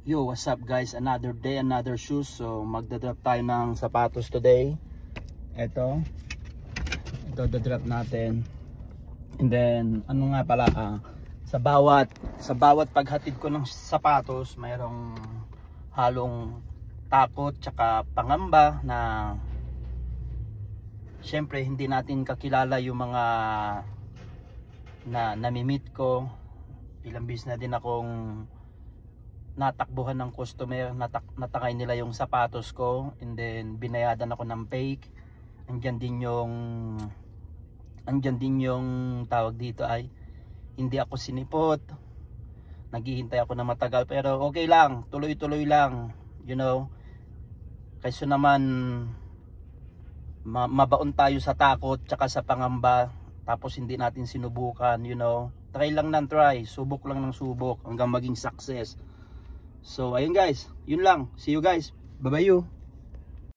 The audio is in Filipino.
Yo, what's up guys? Another day, another shoes. So magdadrop tayo ng sapatos today. Ito drop natin. And then ano nga pala, sa bawat paghatid ko ng sapatos, mayroong halong takot tsaka pangamba na syempre hindi natin kakilala yung mga na namimit ko. Ilang bis na din akong natakbuhan ng customer, natakay nila yung sapatos ko, and then binayadan ako ng fake. Andyan din yung tawag dito ay hindi ako sinipot, naghihintay ako na matagal, pero okay lang, tuloy-tuloy lang, you know, kaysa naman mabaon tayo sa takot tsaka sa pangamba tapos hindi natin sinubukan, you know. Try lang ng try, subok lang ng subok hanggang maging success. So ayun guys, yun lang. See you guys. Bye bye you.